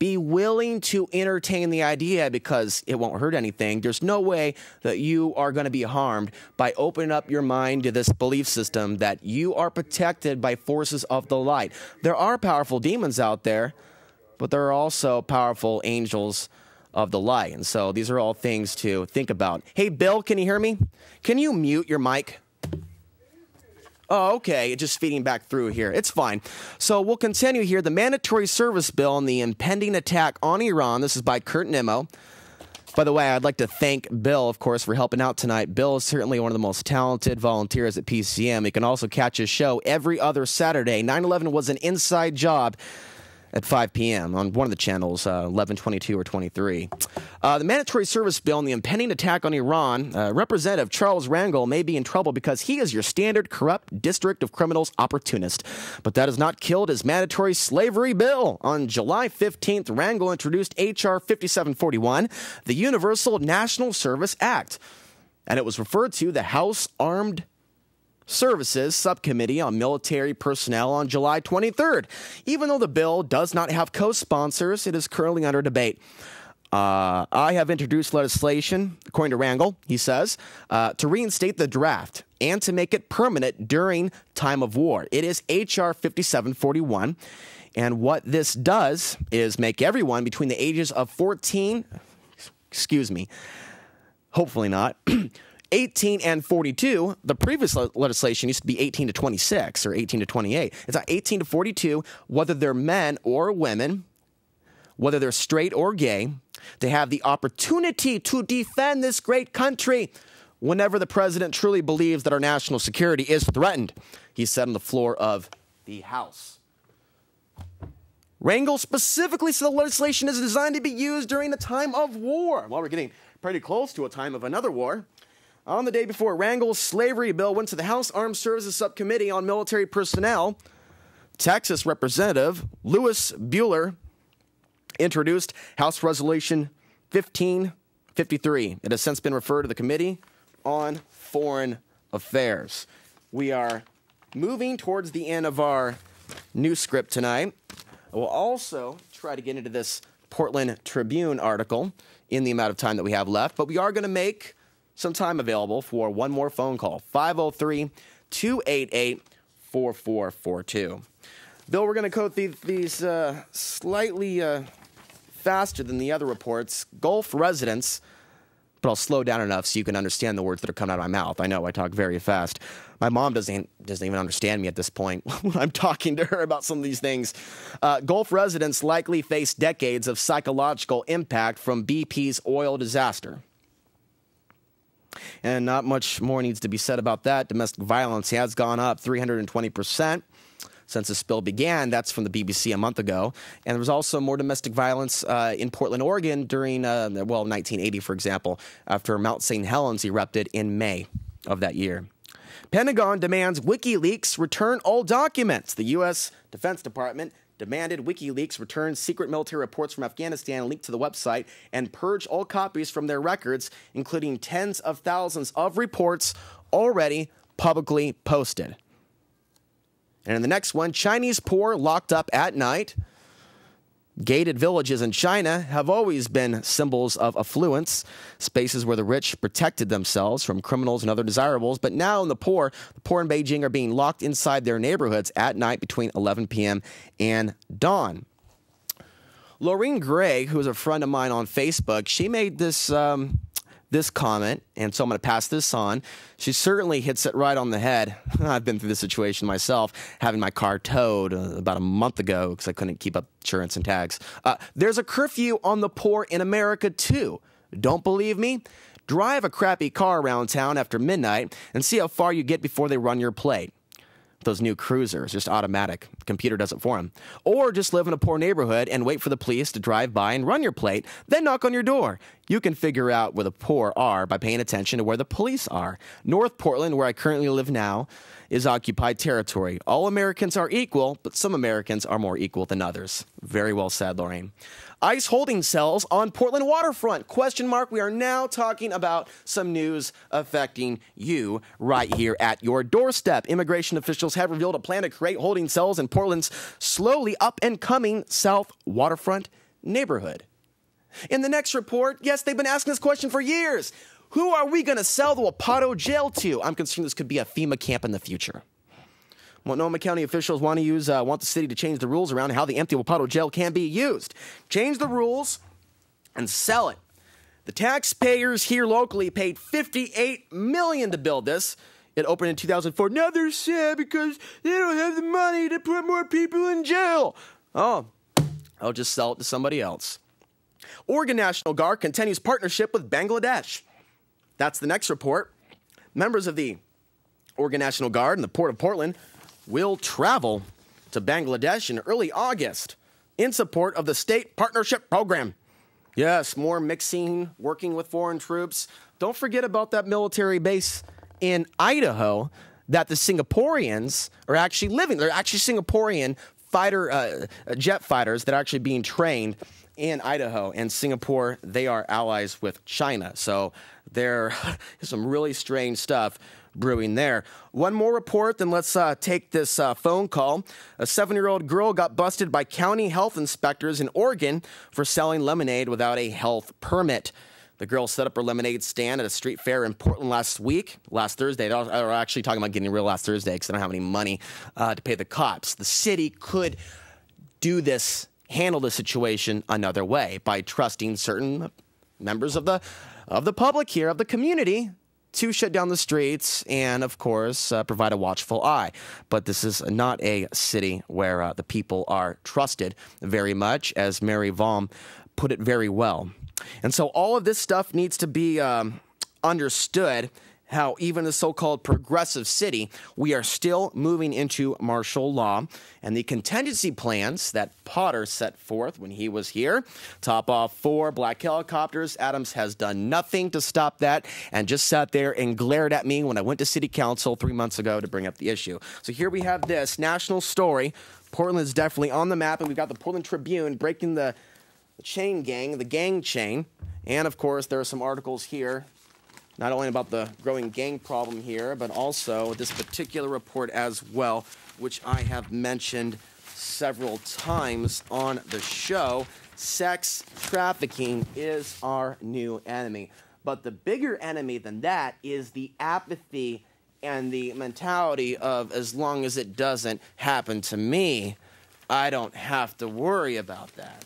be willing to entertain the idea because it won't hurt anything. There's no way that you are going to be harmed by opening up your mind to this belief system that you are protected by forces of the light. There are powerful demons out there, but there are also powerful angels of the light. And so these are all things to think about. Hey, Bill, can you hear me? Can you mute your mic? Oh, okay. It's just feeding back through here. It's fine. So we'll continue here. The mandatory service bill and the impending attack on Iran. This is by Kurt Nimmo. By the way, I'd like to thank Bill, of course, for helping out tonight. Bill is certainly one of the most talented volunteers at PCM. You can also catch his show every other Saturday. 9/11 was an inside job at 5 p.m. on one of the channels, 11, 22, or 23. The mandatory service bill and the impending attack on Iran, Representative Charles Rangel may be in trouble because he is your standard corrupt district of criminals opportunist. But that has not killed his mandatory slavery bill. On July 15th, Rangel introduced H.R. 5741, the Universal National Service Act. And it was referred to the House Armed Services Subcommittee on Military Personnel on July 23rd. Even though the bill does not have co-sponsors, it is currently under debate. I have introduced legislation, according to Rangel, he says, to reinstate the draft and to make it permanent during time of war. It is H.R. 5741, and what this does is make everyone between the ages of 14, hopefully not, 18 and 42, the previous legislation used to be 18 to 26 or 18 to 28. It's not 18 to 42, whether they're men or women, whether they're straight or gay, to have the opportunity to defend this great country whenever the president truly believes that our national security is threatened, he said on the floor of the House. Rangel specifically said the legislation is designed to be used during the time of war. Well, we're getting pretty close to a time of another war. On the day before Rangel's slavery bill went to the House Armed Services Subcommittee on Military Personnel, Texas Representative Louis Bueller introduced House Resolution 1553. It has since been referred to the Committee on Foreign Affairs. We are moving towards the end of our news script tonight. We'll also try to get into this Portland Tribune article in the amount of time that we have left, but we are going to make some time available for one more phone call, 503-288-4442. Bill, we're going to code these slightly faster than the other reports. Gulf residents, but I'll slow down enough so you can understand the words that are coming out of my mouth. I know I talk very fast. My mom doesn't even understand me at this point when I'm talking to her about some of these things. Gulf residents likely face decades of psychological impact from BP's oil disaster. And not much more needs to be said about that. Domestic violence has gone up 320% since the spill began. That's from the BBC a month ago. And there was also more domestic violence in Portland, Oregon during, 1980, for example, after Mount St. Helens erupted in May of that year. Pentagon demands WikiLeaks return all documents. The U.S. Defense Department demanded WikiLeaks return secret military reports from Afghanistan linked to the website and purge all copies from their records, including tens of thousands of reports already publicly posted. And in the next one, Chinese poor locked up at night. Gated villages in China have always been symbols of affluence, spaces where the rich protected themselves from criminals and other desirables. But now the poor in Beijing are being locked inside their neighborhoods at night between 11 p.m. and dawn. Laureen Gray, who is a friend of mine on Facebook, she made this comment, and so I'm going to pass this on. She certainly hits it right on the head. I've been through this situation myself, having my car towed about a month ago because I couldn't keep up insurance and tags. There's a curfew on the poor in America, too. Don't believe me? Drive a crappy car around town after midnight and see how far you get before they run your plate. Those new cruisers, just automatic. The computer does it for them. Or just live in a poor neighborhood and wait for the police to drive by and run your plate, then knock on your door. You can figure out where the poor are by paying attention to where the police are. North Portland, where I currently live now, is occupied territory. All Americans are equal, but some Americans are more equal than others. Very well said, Lorraine. ICE holding cells on Portland waterfront? Question mark. We are now talking about some news affecting you right here at your doorstep. Immigration officials have revealed a plan to create holding cells in Portland's slowly up and coming South waterfront neighborhood. In the next report, yes, they've been asking this question for years. Who are we going to sell the Wapato jail to? I'm concerned this could be a FEMA camp in the future. Multnomah County officials want the city to change the rules around how the empty Wapato jail can be used. Change the rules and sell it. The taxpayers here locally paid $58 million to build this. It opened in 2004. Now they're sad because they don't have the money to put more people in jail. Oh, I'll just sell it to somebody else. Oregon National Guard continues partnership with Bangladesh. That's the next report. Members of the Oregon National Guard and the Port of Portland will travel to Bangladesh in early August in support of the State Partnership Program. Yes, more mixing, working with foreign troops. Don't forget about that military base in Idaho that the Singaporeans are actually living. They're actually Singaporean jet fighters that are actually being trained in Idaho. And Singapore, they are allies with China. So there is some really strange stuff brewing there. One more report, then let's take this phone call. A 7-year-old girl got busted by county health inspectors in Oregon for selling lemonade without a health permit. The girl set up her lemonade stand at a street fair in Portland last Thursday. They were actually talking about getting real last Thursday because they don't have any money to pay the cops. The city could handle the situation another way by trusting certain members of the public here, of the community, to shut down the streets and, of course, provide a watchful eye. But this is not a city where the people are trusted very much, as Mary Vaughan put it very well. And so all of this stuff needs to be understood, how even the so-called progressive city, we are still moving into martial law. And the contingency plans that Potter set forth when he was here, top off 4 black helicopters. Adams has done nothing to stop that and just sat there and glared at me when I went to city council 3 months ago to bring up the issue. So here we have this national story. Portland is definitely on the map, and we've got the Portland Tribune breaking the gang chain. And, of course, there are some articles here not only about the growing gang problem here, but also this particular report as well, which I have mentioned several times on the show. Sex trafficking is our new enemy. But the bigger enemy than that is the apathy and the mentality of, as long as it doesn't happen to me, I don't have to worry about that.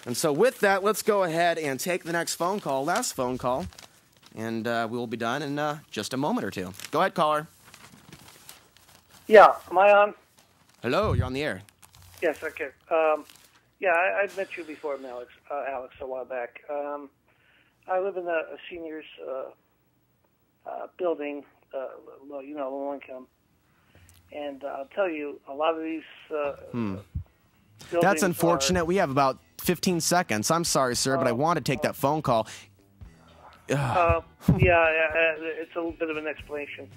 And so with that, let's go ahead and take the next phone call, last phone call. And we will be done in just a moment or two. Go ahead, caller. Yeah, am I on? Hello, you're on the air. Yes, okay. Yeah, I've met you before, Alex, a while back. I live in a seniors building, low income. And I'll tell you, a lot of these buildings That's unfortunate. We have about 15 seconds. I'm sorry, sir, but I want to take that phone call. Yeah, it's a little bit of an explanation.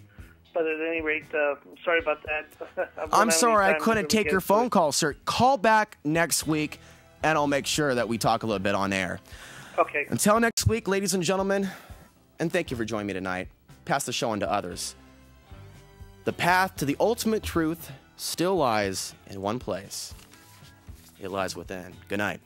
But at any rate, I'm sorry about that. I'm sorry I couldn't take your phone call, sir. Call back next week, and I'll make sure that we talk a little bit on air. Okay. Until next week, ladies and gentlemen, and thank you for joining me tonight. Pass the show on to others. The path to the ultimate truth still lies in one place. It lies within. Good night.